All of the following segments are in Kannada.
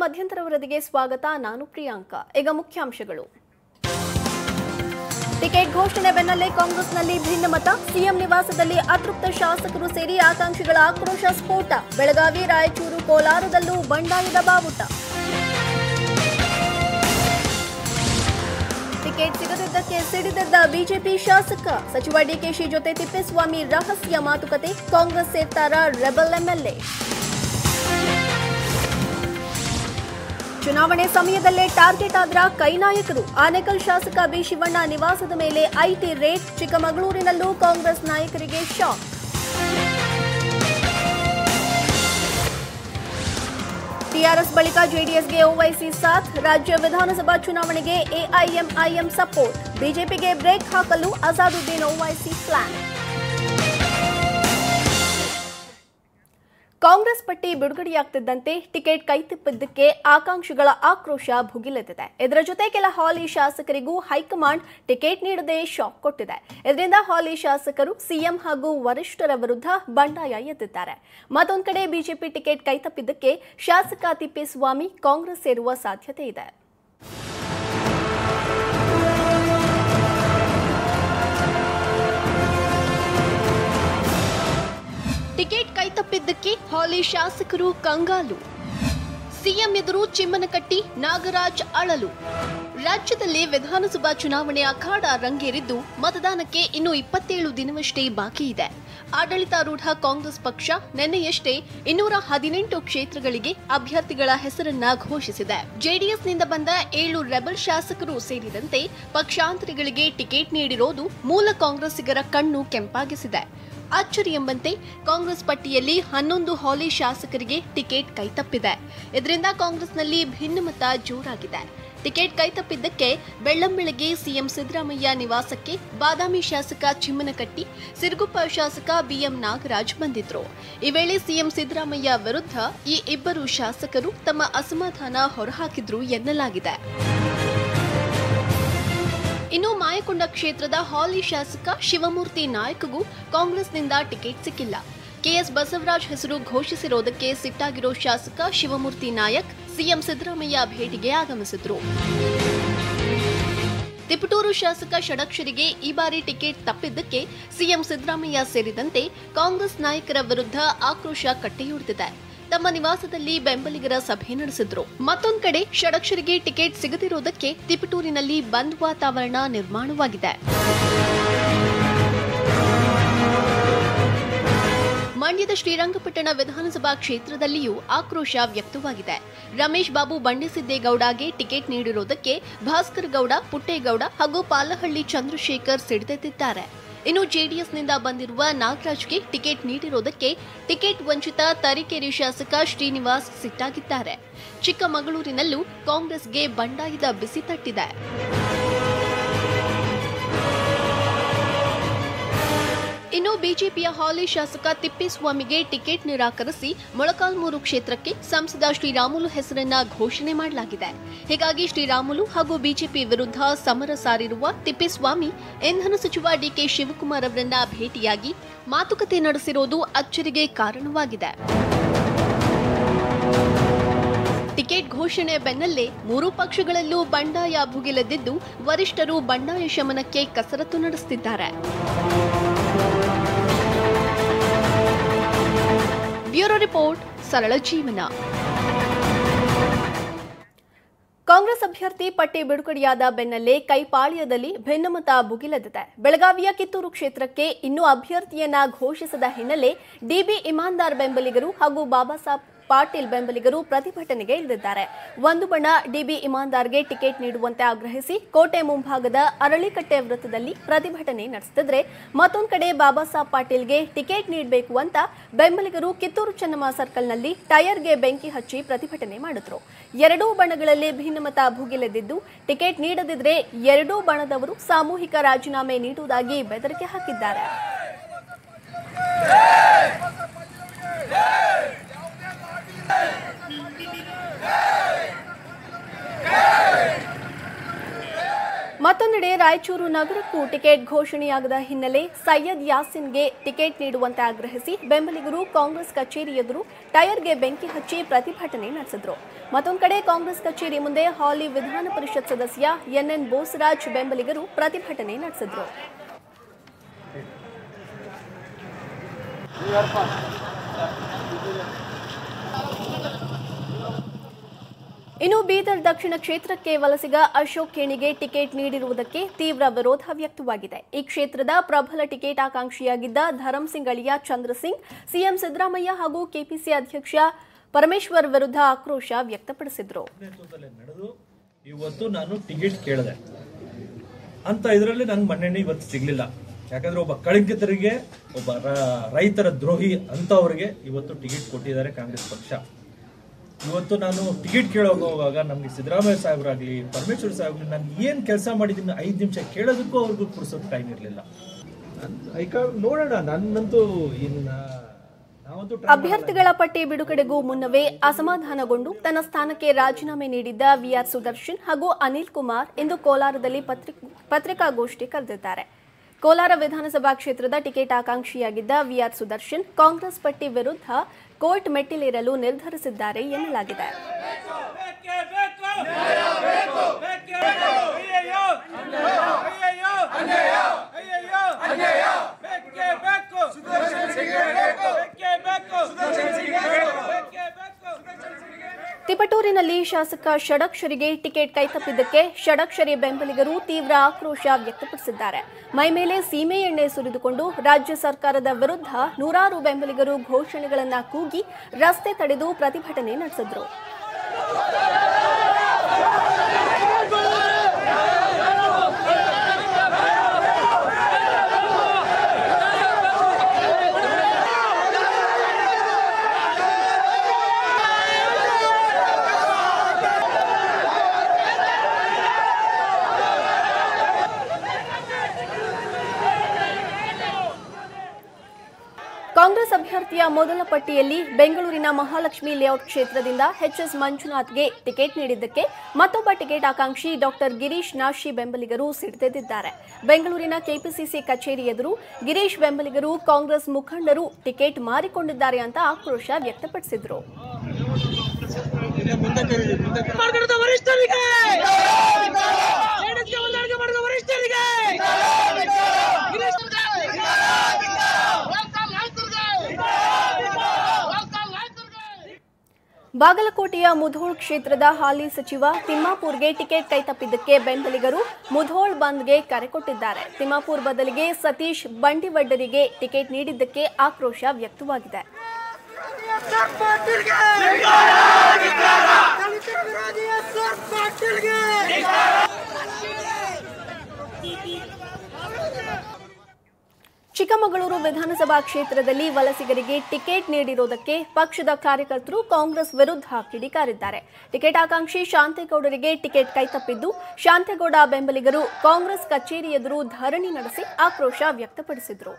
ಮಧ್ಯಂತರ ವರದಿಗೆ ಸ್ವಾಗತ. ನಾನು ಪ್ರಿಯಾಂಕಾ. ಈಗ ಮುಖ್ಯಾಂಶಗಳು. ಟಿಕೆಟ್ ಘೋಷಣೆ ಬೆನ್ನಲ್ಲೇ ಕಾಂಗ್ರೆಸ್ನಲ್ಲಿ ಭಿನ್ನಮತ. ಸಿಎಂ ನಿವಾಸದಲ್ಲಿ ಅತೃಪ್ತ ಶಾಸಕರು ಸೇರಿ ಆಕಾಂಕ್ಷಿಗಳ ಆಕ್ರೋಶ ಸ್ಫೋಟ. ಬೆಳಗಾವಿ, ರಾಯಚೂರು, ಕೋಲಾರದಲ್ಲೂ ಬಂಡಾಯದ ಬಾವುಟ. ಟಿಕೆಟ್ ಸಿಗದಿದ್ದಕ್ಕೆ ಸಿಡಿದೆದ್ದ ಬಿಜೆಪಿ ಶಾಸಕ. ಸಚಿವ ಡಿಕೆಶಿ ಜೊತೆ ತಿಪ್ಪೇಸ್ವಾಮಿ ರಹಸ್ಯ ಮಾತುಕತೆ. ಕಾಂಗ್ರೆಸ್ ಸೇರ್ತಾರ ರೆಬಲ್ ಎಂಎಲ್ಎ. ಚುನಾವಣೆ ಸಮಯದಲ್ಲೇ ಟಾರ್ಗೆಟ್ ಆದ್ರ ಕೈ ನಾಯಕರು. ಆನೇಕಲ್ ಶಾಸಕ ಬಿ ಶಿವಣ್ಣ ನಿವಾಸದ ಮೇಲೆ ಐಟಿ ರೇಡ್. ಚಿಕ್ಕಮಗಳೂರಿನಲ್ಲೂ ಕಾಂಗ್ರೆಸ್ ನಾಯಕರಿಗೆ ಶಾಕ್. ಟಿಆರ್ಎಸ್ ಬಳಿಕ ಜೆಡಿಎಸ್ಗೆ ಓವೈಸಿ ಸಾಥ್. ರಾಜ್ಯ ವಿಧಾನಸಭಾ ಚುನಾವಣೆಗೆ ಎಐಎಂಐಎಂ ಸಪೋರ್ಟ್. ಬಿಜೆಪಿಗೆ ಬ್ರೇಕ್ ಹಾಕಲು ಅಸಾದುದ್ದೀನ್ ಓವೈಸಿ ಪ್ಲಾನ್. ಕಾಂಗ್ರೆಸ್ ಪಟ್ಟಿ ಬಿಡುಗಡೆಯಾಗ್ತಿದ್ದಂತೆ ಟಿಕೆಟ್ ಕೈತಪ್ಪಿದ್ದಕ್ಕೆ ಆಕಾಂಕ್ಷಿಗಳ ಆಕ್ರೋಶ ಭುಗಿಲೆದ್ದಿದೆ. ಇದರ ಜೊತೆ ಕೆಲ ಹಾಲಿ ಶಾಸಕರಿಗೂ ಹೈಕಮಾಂಡ್ ಟಿಕೆಟ್ ನೀಡದೆ ಶಾಕ್ ಕೊಟ್ಟಿದೆ. ಇದರಿಂದ ಹಾಲಿ ಶಾಸಕರು ಸಿಎಂ ಹಾಗೂ ವರಿಷ್ಠರ ವಿರುದ್ಧ ಬಂಡಾಯ ಎದ್ದಿದ್ದಾರೆ. ಮತ್ತೊಂದು ಕಡೆ ಬಿಜೆಪಿ ಟಿಕೆಟ್ ಕೈತಪ್ಪಿದ್ದಕ್ಕೆ ಶಾಸಕ ತಿಪ್ಪೇಸ್ವಾಮಿ ಕಾಂಗ್ರೆಸ್ ಸೇರುವ ಸಾಧ್ಯತೆ ಇದೆ. ಟಿಕೆಟ್ ಕೈತಪ್ಪಿದ್ದಕ್ಕೆ ಹಾಲಿ ಶಾಸಕರು ಕಂಗಾಲು. ಸಿಎಂ ಎದುರು ಚಿಮ್ಮನಕಟ್ಟಿ, ನಾಗರಾಜ್ ಅಳಲು. ರಾಜ್ಯದಲ್ಲಿ ವಿಧಾನಸಭಾ ಚುನಾವಣೆ ಅಖಾಡ ರಂಗೇರಿದ್ದು ಮತದಾನಕ್ಕೆ ಇನ್ನು 27 ದಿನವಷ್ಟೇ ಬಾಕಿ ಇದೆ. ಆಡಳಿತಾರೂಢ ಕಾಂಗ್ರೆಸ್ ಪಕ್ಷ ನಿನ್ನೆಯಷ್ಟೇ 218 ಕ್ಷೇತ್ರಗಳಿಗೆ ಅಭ್ಯರ್ಥಿಗಳ ಹೆಸರನ್ನ ಘೋಷಿಸಿದೆ. ಜೆಡಿಎಸ್ನಿಂದ ಬಂದ 7 ರೆಬಲ್ ಶಾಸಕರು ಸೇರಿದಂತೆ ಪಕ್ಷಾಂತರಿಗಳಿಗೆ ಟಿಕೆಟ್ ನೀಡಿರೋದು ಮೂಲ ಕಾಂಗ್ರೆಸ್ಸಿಗರ ಕಣ್ಣು ಕೆಂಪಾಗಿಸಿದೆ. ಅಚ್ಚರಿ ಎಂಬಂತೆ ಕಾಂಗ್ರೆಸ್ ಪಟ್ಟಿಯಲ್ಲಿ 11 ಹಾಲಿ ಶಾಸಕರಿಗೆ ಟಿಕೆಟ್ ಕೈತಪ್ಪಿದೆ. ಇದರಿಂದ ಕಾಂಗ್ರೆಸ್ನಲ್ಲಿ ಭಿನ್ನಮತ ಜೋರಾಗಿದೆ. ಟಿಕೆಟ್ ಕೈತಪ್ಪಿದ್ದಕ್ಕೆ ಬೆಳ್ಳಂಬೆಳಗ್ಗೆ ಸಿಎಂ ಸಿದ್ದರಾಮಯ್ಯ ನಿವಾಸಕ್ಕೆ ಬಾದಾಮಿ ಶಾಸಕ ಚಿಮ್ಮನಕಟ್ಟಿ, ಸಿರುಗುಪ್ಪ ಶಾಸಕ ಬಿಎಂ ನಾಗರಾಜ್ ಬಂದಿದ್ರು. ಈ ವೇಳೆ ಸಿಎಂ ಸಿದ್ದರಾಮಯ್ಯ ವಿರುದ್ಧ ಈ ಇಬ್ಬರು ಶಾಸಕರು ತಮ್ಮ ಅಸಮಾಧಾನ ಹೊರಹಾಕಿದ್ರು ಎನ್ನಲಾಗಿದೆ. ಇನ್ನು ಮಾಯಕೊಂಡ ಕ್ಷೇತ್ರದ ಹಾಲಿ ಶಾಸಕ ಶಿವಮೂರ್ತಿ ನಾಯಕ್ಗೂ ಕಾಂಗ್ರೆಸ್ನಿಂದ ಟಿಕೆಟ್ ಸಿಕ್ಕಿಲ್ಲ. ಕೆಎಸ್ ಬಸವರಾಜ್ ಹೆಸರು ಘೋಷಿಸಿರೋದಕ್ಕೆ ಸಿಟ್ಟಾಗಿರೋ ಶಾಸಕ ಶಿವಮೂರ್ತಿ ನಾಯಕ್ ಸಿಎಂ ಸಿದ್ದರಾಮಯ್ಯ ಭೇಟಿಗೆ ಆಗಮಿಸಿದ್ರು. ತಿಪಟೂರು ಶಾಸಕ ಷಡಕ್ಷರಿಗೆ ಈ ಬಾರಿ ಟಿಕೆಟ್ ತಪ್ಪಿದ್ದಕ್ಕೆ ಸಿಎಂ ಸಿದ್ದರಾಮಯ್ಯ ಸೇರಿದಂತೆ ಕಾಂಗ್ರೆಸ್ ನಾಯಕರ ವಿರುದ್ಧ ಆಕ್ರೋಶ ಕಟ್ಟೆಯೊಡೆದಿದೆ. ತಮ್ಮ ನಿವಾಸದಲ್ಲಿ ಬೆಂಬಲಿಗರ ಸಭೆ ನಡೆಸಿದ್ರು. ಮತ್ತೊಂದು ಕಡೆ ಷಡಕ್ಷರಿಗೆ ಟಿಕೆಟ್ ಸಿಗದಿರುವುದಕ್ಕೆ ತಿಪಟೂರಿನಲ್ಲಿ ಬಂದ್ ವಾತಾವರಣ ನಿರ್ಮಾಣವಾಗಿದೆ. ಮಂಡ್ಯದ ಶ್ರೀರಂಗಪಟ್ಟಣ ವಿಧಾನಸಭಾ ಕ್ಷೇತ್ರದಲ್ಲಿಯೂ ಆಕ್ರೋಶ ವ್ಯಕ್ತವಾಗಿದೆ. ರಮೇಶ್ ಬಾಬು ಬಂಡೆಸಿದ್ದೇಗೌಡಗೆ ಟಿಕೆಟ್ ನೀಡಿರುವುದಕ್ಕೆ ಭಾಸ್ಕರ್ ಗೌಡ, ಪುಟ್ಟೇಗೌಡ ಹಾಗೂ ಪಾಲಹಳ್ಳಿ ಚಂದ್ರಶೇಖರ್ ಸಿಡಿದೆದ್ದಿದ್ದಾರೆ. ಇನ್ನು ಜೆಡಿಎಸ್ನಿಂದ ಬಂದಿರುವ ನಾಗರಾಜ್ಗೆ ಟಿಕೆಟ್ ನೀಡಿರುವುದಕ್ಕೆ ಟಿಕೆಟ್ ವಂಚಿತ ತರೀಕೆರೆ ಶಾಸಕ ಶ್ರೀನಿವಾಸ್ ಸಿಟ್ಟಾಗಿದ್ದಾರೆ. ಚಿಕ್ಕಮಗಳೂರಿನಲ್ಲೂ ಕಾಂಗ್ರೆಸ್ಗೆ ಬಂಡಾಯದ ಬಿಸಿ ತಟ್ಟಿದೆ. ಇನ್ನು ಬಿಜೆಪಿಯ ಹಾಲಿ ಶಾಸಕ ತಿಪ್ಪೇಸ್ವಾಮಿಗೆ ಟಿಕೆಟ್ ನಿರಾಕರಿಸಿ ಮೊಳಕಾಲ್ಮೂರು ಕ್ಷೇತ್ರಕ್ಕೆ ಸಂಸದ ಶ್ರೀರಾಮುಲು ಹೆಸರನ್ನ ಘೋಷಣೆ ಮಾಡಲಾಗಿದೆ. ಹೀಗಾಗಿ ಶ್ರೀರಾಮುಲು ಹಾಗೂ ಬಿಜೆಪಿ ವಿರುದ್ಧ ಸಮರ ಸಾರಿರುವ ತಿಪ್ಪೇಸ್ವಾಮಿ ಇಂಧನ ಸಚಿವ ಡಿಕೆ ಶಿವಕುಮಾರ್ ಅವರನ್ನ ಭೇಟಿಯಾಗಿ ಮಾತುಕತೆ ನಡೆಸಿರೋದು ಅಚ್ಚರಿಗೆ ಕಾರಣವಾಗಿದೆ. ಟಿಕೆಟ್ ಘೋಷಣೆ ಬೆನ್ನಲ್ಲೇ ಮೂರೂ ಪಕ್ಷಗಳಲ್ಲೂ ಬಂಡಾಯ ಭುಗಿಲೆದ್ದಿದ್ದು ವರಿಷ್ಠರು ಬಂಡಾಯ ಶಮನಕ್ಕೆ ಕಸರತ್ತು ನಡೆಸುತ್ತಿದ್ದಾರೆ. ಬ್ಯೂರೋ ರಿಪೋರ್ಟ್, ಸರಳ ಜೀವನ. ಕಾಂಗ್ರೆಸ್ ಅಭ್ಯರ್ಥಿ ಪಟ್ಟಿ ಬಿಡುಗಡೆಯಾದ ಬೆನ್ನಲ್ಲೇ ಕೈಪಾಳ್ಯದಲ್ಲಿ ಭಿನ್ನಮತ ಭುಗಿಲೆದ್ದಿದೆ. ಬೆಳಗಾವಿಯ ಕಿತ್ತೂರು ಕ್ಷೇತ್ರಕ್ಕೆ ಇನ್ನೂ ಅಭ್ಯರ್ಥಿಯನ್ನ ಘೋಷಿಸದ ಹಿನ್ನೆಲೆ ಡಿಬಿ ಇಮಾನ್ದಾರ್ ಬೆಂಬಲಿಗರು ಹಾಗೂ ಬಾಬಾ ಸಾಹೇಬ್ ಪಾಟೀಲ್ ಬೆಂಬಲಿಗರು ಪ್ರತಿಭಟನೆಗೆ ಇಳಿದಿದ್ದಾರೆ. ಒಂದು ಬಣ ಡಿಬಿ ಇಮಾನ್ದಾರ್ಗೆ ಟಿಕೆಟ್ ನೀಡುವಂತೆ ಆಗ್ರಹಿಸಿ ಕೋಟೆ ಮುಂಭಾಗದ ಅರಳಿಕಟ್ಟೆ ವೃತ್ತದಲ್ಲಿ ಪ್ರತಿಭಟನೆ ನಡೆಸುತ್ತಿದ್ರೆ, ಮತ್ತೊಂದು ಕಡೆ ಬಾಬಾ ಸಾಹೇಬ್ ಪಾಟೀಲ್ಗೆ ಟಿಕೆಟ್ ನೀಡಬೇಕು ಅಂತ ಬೆಂಬಲಿಗರು ಕಿತ್ತೂರು ಚೆನ್ನಮ್ಮ ಸರ್ಕಲ್ನಲ್ಲಿ ಟೈರ್ಗೆ ಬೆಂಕಿ ಹಚ್ಚಿ ಪ್ರತಿಭಟನೆ ಮಾಡಿದ್ರು. ಎರಡೂ ಬಣಗಳಲ್ಲಿ ಭಿನ್ನಮತ ಭುಗಿಲೆದ್ದಿದ್ದು, ಟಿಕೆಟ್ ನೀಡದಿದ್ರೆ ಎರಡೂ ಬಣದವರು ಸಾಮೂಹಿಕ ರಾಜೀನಾಮೆ ನೀಡುವುದಾಗಿ ಬೆದರಿಕೆ ಹಾಕಿದ್ದಾರೆ. ಮತ್ತೊಂದೆಡೆ ರಾಯಚೂರು ನಗರಕ್ಕೂ ಟಿಕೆಟ್ ಘೋಷಣೆಯಾಗದ ಹಿನ್ನೆಲೆ ಸೈಯದ್ ಯಾಸಿನ್ಗೆ ಟಿಕೆಟ್ ನೀಡುವಂತೆ ಆಗ್ರಹಿಸಿ ಬೆಂಬಲಿಗರು ಕಾಂಗ್ರೆಸ್ ಕಚೇರಿ ಎದುರು ಟೈರ್ಗೆ ಬೆಂಕಿ ಹಚ್ಚಿ ಪ್ರತಿಭಟನೆ ನಡೆಸಿದ್ರು. ಮತ್ತೊಂದು ಕಡೆ ಕಾಂಗ್ರೆಸ್ ಕಚೇರಿ ಮುಂದೆ ಹಾಲಿ ವಿಧಾನ ಪರಿಷತ್ ಸದಸ್ಯ ಎನ್ಎನ್ ಬೋಸರಾಜ್ ಬೆಂಬಲಿಗರು ಪ್ರತಿಭಟನೆ ನಡೆಸಿದ್ರು. ಇನ್ನು ಬೀದರ್ ದಕ್ಷಿಣ ಕ್ಷೇತ್ರಕ್ಕೆ ವಲಸಿಗ ಅಶೋಕ್ ಖೇಣಿಗೆ ಟಿಕೆಟ್ ನೀಡಿರುವುದಕ್ಕೆ ತೀವ್ರ ವಿರೋಧ ವ್ಯಕ್ತವಾಗಿದೆ. ಈ ಕ್ಷೇತ್ರದ ಪ್ರಬಲ ಟಿಕೆಟ್ ಆಕಾಂಕ್ಷಿಯಾಗಿದ್ದ ಧರಂಸಿಂಗ್ ಅಳಿಯ ಚಂದ್ರಸಿಂಗ್ ಸಿಎಂ ಸಿದ್ದರಾಮಯ್ಯ ಹಾಗೂ ಕೆಪಿಸಿ ಅಧ್ಯಕ್ಷ ಪರಮೇಶ್ವರ್ ವಿರುದ್ಧ ಆಕ್ರೋಶ ವ್ಯಕ್ತಪಡಿಸಿದ್ರು. ಇವತ್ತು ನಾನು ಟಿಕೆಟ್ ಕೇಳಿದೆ ಅಂತ ಇದರಲ್ಲಿ ನನ್ಗೆ ಮನ್ನಣೆ ಇವತ್ತು ಸಿಗ್ಲಿಲ್ಲ. ಯಾಕಂದ್ರೆ ಒಬ್ಬ ಕಳಂಕಿತರಿಗೆ, ಒಬ್ಬ ರೈತರ ದ್ರೋಹಿ ಅಂತವರಿಗೆ ಇವತ್ತು ಟಿಕೆಟ್ ಕೊಟ್ಟಿದ್ದಾರೆ ಕಾಂಗ್ರೆಸ್ ಪಕ್ಷ. ಇವತ್ತು ನಾನು ಟಿಕೆಟ್ ಕೇಳೋಗುವಾಗ ನಮ್ಗೆ ಸಿದ್ದರಾಮಯ್ಯ ಸಾಹೇಬ್ರಾಗ್ಲಿ, ಪರಮೇಶ್ವರ್ ಸಾಹೇಬ್ರಾಗ್ಲಿ ನಾನು ಏನ್ ಕೆಲಸ ಮಾಡಿದ್ದೀನಿ 5 ನಿಮಿಷ ಕೇಳೋದಕ್ಕೂ ಅವ್ರಿಗೂ ಪುರ್ಸೋದು ಟೈಮ್ ಇರಲಿಲ್ಲ. ನೋಡೋಣ, ನನ್ನಂತೂ ಅಭ್ಯರ್ಥಿಗಳ ಪಟ್ಟಿ ಬಿಡುಗಡೆಗೂ ಮುನ್ನವೇ ಅಸಮಾಧಾನಗೊಂಡು ತನ್ನ ಸ್ಥಾನಕ್ಕೆ ರಾಜೀನಾಮೆ ನೀಡಿದ್ದ ವಿಆರ್ ಸುದರ್ಶನ್ ಹಾಗೂ ಅನಿಲ್ ಕುಮಾರ್ ಇಂದು ಕೋಲಾರದಲ್ಲಿ ಪತ್ರಿಕಾಗೋಷ್ಠಿ ಕರೆದಿದ್ದಾರೆ. ಕೋಲಾರ ವಿಧಾನಸಭಾ ಕ್ಷೇತ್ರದ ಟಿಕೆಟ್ ಆಕಾಂಕ್ಷಿಯಾಗಿದ್ದ ವಿಆರ್ ಸುದರ್ಶನ್ ಕಾಂಗ್ರೆಸ್ ಪಟ್ಟಿ ವಿರುದ್ಧ ಕೋರ್ಟ್ ಮೆಟ್ಟಿಲೇರಲು ನಿರ್ಧರಿಸಿದ್ದಾರೆ ಎನ್ನಲಾಗಿದೆ. ತಿಪಟೂರಿನಲ್ಲಿ ಶಾಸಕ ಷಡಕ್ಷರಿಗೆ ಟಿಕೆಟ್ ಕೈತಪ್ಪಿದ್ದಕ್ಕೆ ಷಡಕ್ಷರಿ ಬೆಂಬಲಿಗರು ತೀವ್ರ ಆಕ್ರೋಶ ವ್ಯಕ್ತಪಡಿಸಿದ್ದಾರೆ. ಮೈಮೇಲೆ ಸೀಮೆ ಎಣ್ಣೆ ಸುರಿದುಕೊಂಡು ರಾಜ್ಯ ಸರ್ಕಾರದ ವಿರುದ್ಧ ನೂರಾರು ಬೆಂಬಲಿಗರು ಘೋಷಣೆಗಳನ್ನು ಕೂಗಿ ರಸ್ತೆ ತಡೆದು ಪ್ರತಿಭಟನೆ ನಡೆಸಿದ್ರು. ಕಾಂಗ್ರೆಸ್ ಅಭ್ಯರ್ಥಿಯ ಮೊದಲ ಪಟ್ಟಿಯಲ್ಲಿ ಬೆಂಗಳೂರಿನ ಮಹಾಲಕ್ಷ್ಮಿ ಲೇಔಟ್ ಕ್ಷೇತ್ರದಿಂದ ಎಚ್ಎಸ್ ಮಂಜುನಾಥ್ಗೆ ಟಿಕೆಟ್ ನೀಡಿದ್ದಕ್ಕೆ ಮತ್ತೊಬ್ಬ ಟಿಕೆಟ್ ಆಕಾಂಕ್ಷಿ ಡಾಕ್ಟರ್ ಗಿರೀಶ್ ನಾಶಿ ಬೆಂಬಲಿಗರು ಸಿಡಿದೆದ್ದಿದ್ದಾರೆ. ಬೆಂಗಳೂರಿನ ಕೆಪಿಸಿಸಿ ಕಚೇರಿ ಎದುರು ಗಿರೀಶ್ ಬೆಂಬಲಿಗರು ಕಾಂಗ್ರೆಸ್ ಮುಖಂಡರು ಟಿಕೆಟ್ ಮಾರಿಕೊಂಡಿದ್ದಾರೆ ಅಂತ ಆಕ್ರೋಶ ವ್ಯಕ್ತಪಡಿಸಿದ್ರು. ಬಾಗಲಕೋಟೆಯ ಮುಧೋಳ್ ಕ್ಷೇತ್ರದ ಹಾಲಿ ಸಚಿವ ತಿಮ್ಮಾಪುರ್ಗೆ ಟಿಕೆಟ್ ಕೈತಪ್ಪಿದ್ದಕ್ಕೆ ಬೆಂಬಲಿಗರು ಮುಧೋಳ್ ಬಂದ್ಗೆ ಕರೆ ಕೊಟ್ಟಿದ್ದಾರೆ. ತಿಮ್ಮಾಪುರ್ ಬದಲಿಗೆ ಸತೀಶ್ ಬಂಡಿವಡ್ಡರಿಗೆ ಟಿಕೆಟ್ ನೀಡಿದ್ದಕ್ಕೆ ಆಕ್ರೋಶ ವ್ಯಕ್ತವಾಗಿದೆ. ಚಿಕ್ಕಮಗಳೂರು ವಿಧಾನಸಭಾ ಕ್ಷೇತ್ರದಲ್ಲಿ ವಲಸಿಗರಿಗೆ ಟಿಕೆಟ್ ನೀಡಿರುವುದಕ್ಕೆ ಪಕ್ಷದ ಕಾರ್ಯಕರ್ತರು ಕಾಂಗ್ರೆಸ್ ವಿರುದ್ಧ ಕಿಡಿಕಾರಿದ್ದಾರೆ. ಟಿಕೆಟ್ ಆಕಾಂಕ್ಷಿ ಶಾಂತೇಗೌಡರಿಗೆ ಟಿಕೆಟ್ ಕೈತಪ್ಪಿದ್ದು ಶಾಂತೇಗೌಡ ಬೆಂಬಲಿಗರು ಕಾಂಗ್ರೆಸ್ ಕಚೇರಿ ಎದುರು ಧರಣಿ ನಡೆಸಿ ಆಕ್ರೋಶ ವ್ಯಕ್ತಪಡಿಸಿದರು.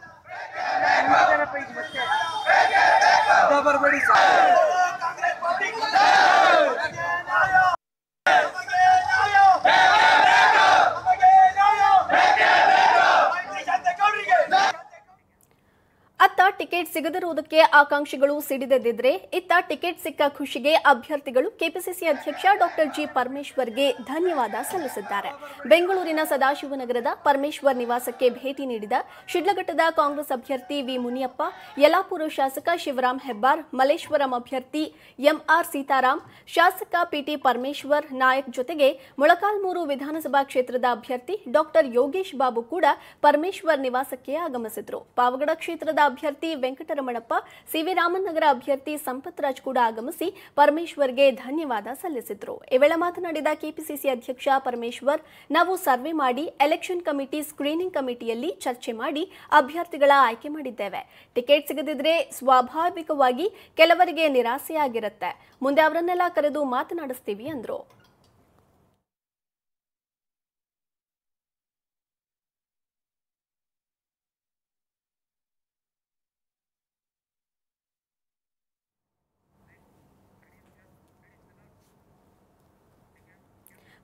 ಅತ್ತ ಟಿಕೆಟ್ ಸಿಗದಿರುವುದಕ್ಕೆ ಆಕಾಂಕ್ಷಿಗಳು ಸಿಡಿದೆದ್ದಿದ್ರೆ ಇತ್ತ ಟಿಕೆಟ್ ಸಿಕ್ಕ ಖುಷಿಗೆ ಅಭ್ಯರ್ಥಿಗಳು ಕೆಪಿಸಿಸಿ ಅಧ್ಯಕ್ಷ ಡಾಕ್ಟರ್ ಜಿ ಪರಮೇಶ್ವರ್ಗೆ ಧನ್ಯವಾದ ಸಲ್ಲಿಸಿದ್ದಾರೆ. ಬೆಂಗಳೂರಿನ ಸದಾಶಿವನಗರದ ಪರಮೇಶ್ವರ್ ನಿವಾಸಕ್ಕೆ ಭೇಟಿ ನೀಡಿದ ಶಿಡ್ಲಘಟ್ಟದ ಕಾಂಗ್ರೆಸ್ ಅಭ್ಯರ್ಥಿ ವಿ ಮುನಿಯಪ್ಪ, ಯಲ್ಲಾಪುರ ಶಾಸಕ ಶಿವರಾಮ್ ಹೆಬ್ಬಾರ್, ಮಲ್ಲೇಶ್ವರಂ ಅಭ್ಯರ್ಥಿ ಎಂಆರ್ ಸೀತಾರಾಮ್, ಶಾಸಕ ಪಿಟಿ ಪರಮೇಶ್ವರ್ ನಾಯಕ್ ಜೊತೆಗೆ ಮೊಳಕಾಲ್ಮೂರು ವಿಧಾನಸಭಾ ಕ್ಷೇತ್ರದ ಅಭ್ಯರ್ಥಿ ಡಾಕ್ಟರ್ ಯೋಗೇಶ್ ಬಾಬು ಕೂಡ ಪರಮೇಶ್ವರ್ ನಿವಾಸಕ್ಕೆ ಆಗಮಿಸಿದ್ರು. ಪಾವಗಡ ಕ್ಷೇತ್ರದ ಅಭ್ಯರ್ಥಿ ವೆಂಕಟರಮಣಪ್ಪ, ಸಿವಿ ರಾಮನಗರ ಅಭ್ಯರ್ಥಿ ಸಂಪತ್ ರಾಜ್ ಕೂಡ ಆಗಮಿಸಿ ಪರಮೇಶ್ವರ್ಗೆ ಧನ್ಯವಾದ ಸಲ್ಲಿಸಿದ್ರು. ಈ ವೇಳೆ ಮಾತನಾಡಿದ ಕೆಪಿಸಿಸಿ ಅಧ್ಯಕ್ಷ ಪರಮೇಶ್ವರ್, ನಾವು ಸರ್ವೆ ಮಾಡಿ ಎಲೆಕ್ಷನ್ ಕಮಿಟಿ ಸ್ಕ್ರೀನಿಂಗ್ ಕಮಿಟಿಯಲ್ಲಿ ಚರ್ಚೆ ಮಾಡಿ ಅಭ್ಯರ್ಥಿಗಳ ಆಯ್ಕೆ ಮಾಡಿದ್ದೇವೆ. ಟಿಕೆಟ್ ಸಿಗದಿದ್ರೆ ಸ್ವಾಭಾವಿಕವಾಗಿ ಕೆಲವರಿಗೆ ನಿರಾಸೆಯಾಗಿರುತ್ತೆ. ಮುಂದೆ ಅವರನ್ನೆಲ್ಲ ಕರೆದು ಮಾತನಾಡಿಸ್ತೀವಿ ಅಂದ್ರು.